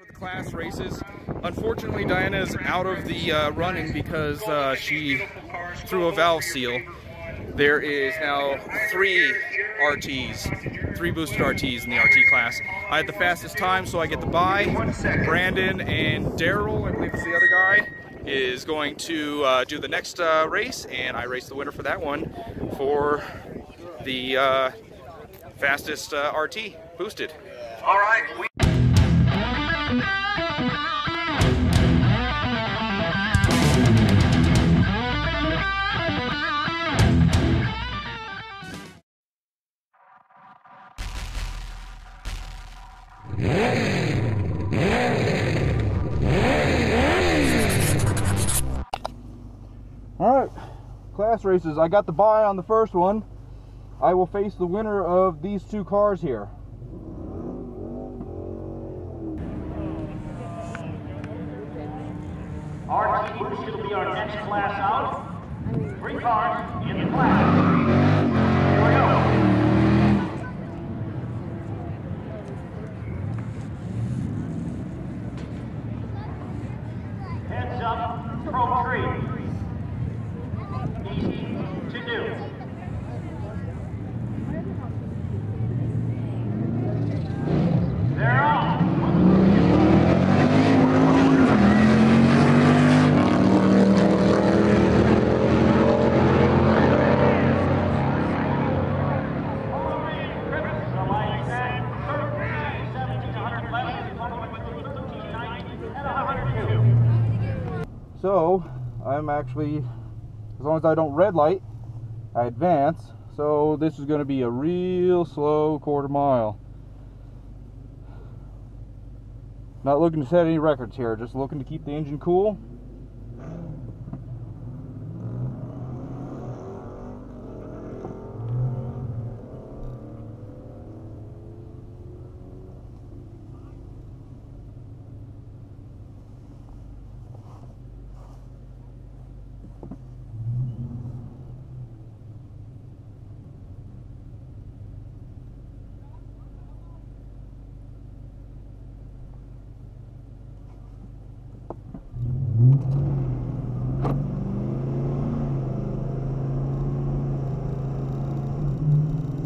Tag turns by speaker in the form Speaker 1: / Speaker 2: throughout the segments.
Speaker 1: the class races. Unfortunately, Diana is out of the running because she threw a valve seal. There is now 3 RTs, 3 boosted RTs in the RT class. I had the fastest time, so I get the bye. Brandon and Daryl, I believe is the other guy, is going to do the next race, and I race the winner for that one for the fastest RT boosted.
Speaker 2: All right.
Speaker 3: Alright, class races. I got the bye on the first one. I will face the winner of these 2 cars here.
Speaker 2: RT Boosted will be our next class out. 3 cars in the class. Here we go. Heads up, Pro Tree. Easy to do. They're off.
Speaker 3: So, I'm actually, as long as I don't red light, I advance. So this is going to be a real slow quarter mile. Not looking to set any records here, just looking to keep the engine cool.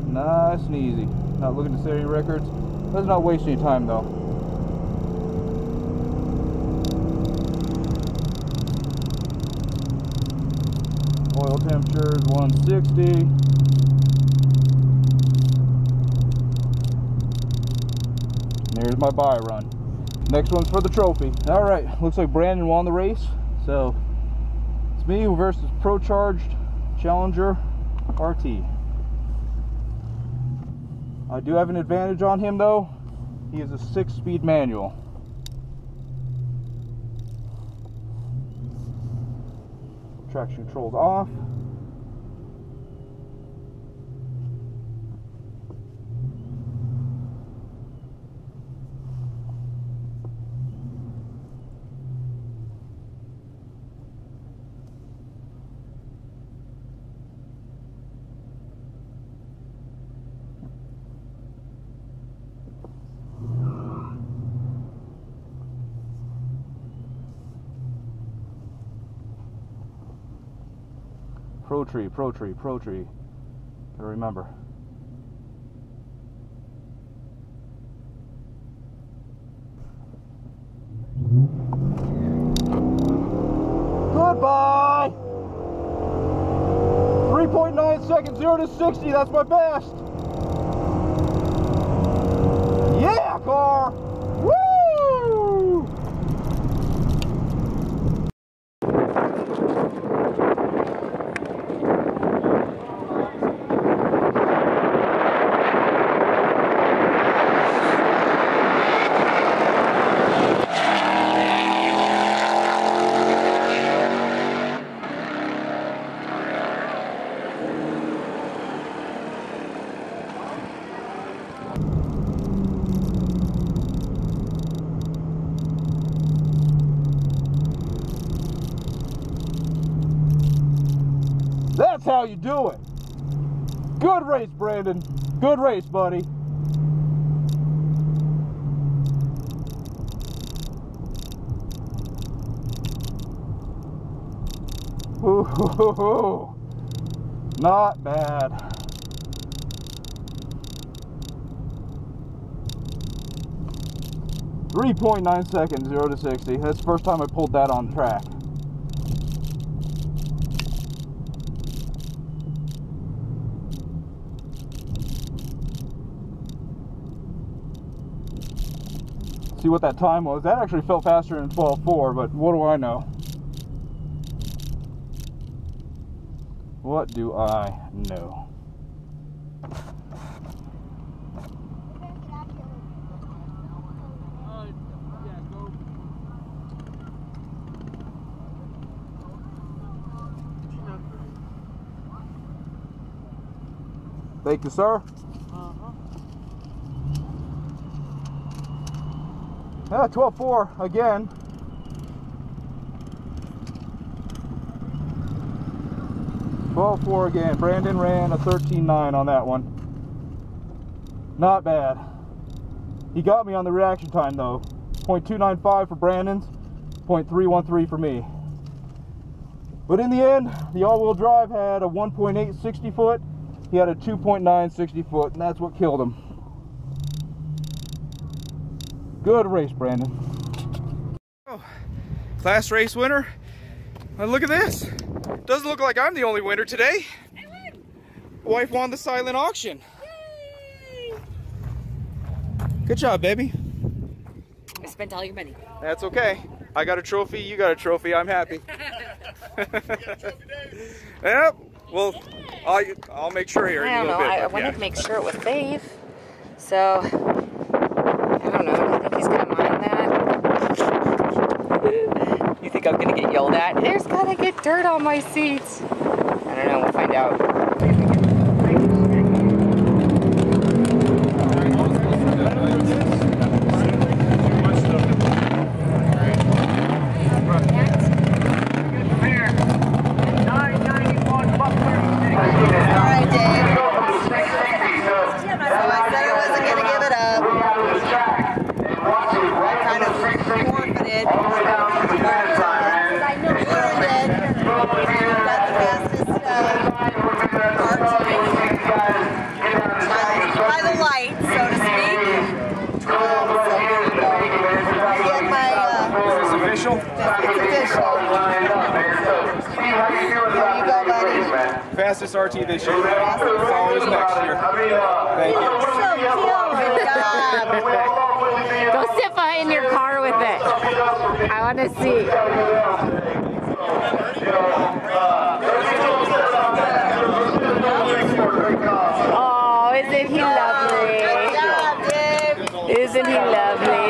Speaker 3: Nice and easy. Not looking to set any records. Let's not waste any time though. Oil temperature is 160. There's my bye run. Next one's for the trophy. Alright, looks like Brandon won the race. So it's me versus Procharged Challenger RT. I do have an advantage on him though. He is a 6-speed manual. Traction controls off. Pro tree, pro tree, pro tree. Gotta remember. Goodbye! 3.9 seconds, 0 to 60, that's my best! Yeah, car! Woo! That's how you do it. Good race, Brandon. Good race, buddy. Ooh, not bad. .9 seconds, 0 to 60. That's the first time I pulled that on the track. See what that time was. That actually felt faster than 12.4, but what do I know? What do I know? Thank you, sir. Yeah, 12.4 again. .4 again. Brandon ran a 13.9 on that one. Not bad. He got me on the reaction time though. .295 for Brandon's, .313 for me. But in the end, the all-wheel drive had a 1.8 60 foot. He had a 2.9 60 foot, and that's what killed him. Good race, Brandon.
Speaker 1: Oh, class race winner. And look at this. Doesn't look like I'm the only winner today.
Speaker 4: I won.
Speaker 1: Wife won the silent auction. Yay. Good job, baby.
Speaker 4: I spent all your money.
Speaker 1: That's okay. I got a trophy, you got a trophy, I'm happy. Yep. Well, I'll make sure here.
Speaker 4: I don't know. I wanted to make sure it was safe. So, I don't know. Do you think he's going to mind that? You think I'm going to get yelled at? There's going to get dirt on my seats. I don't know. We'll find out.
Speaker 1: Fastest RT this year. It's always next year. Thank you.
Speaker 4: Go sit behind your car with it. I want to see. Oh, isn't he lovely? Isn't he lovely?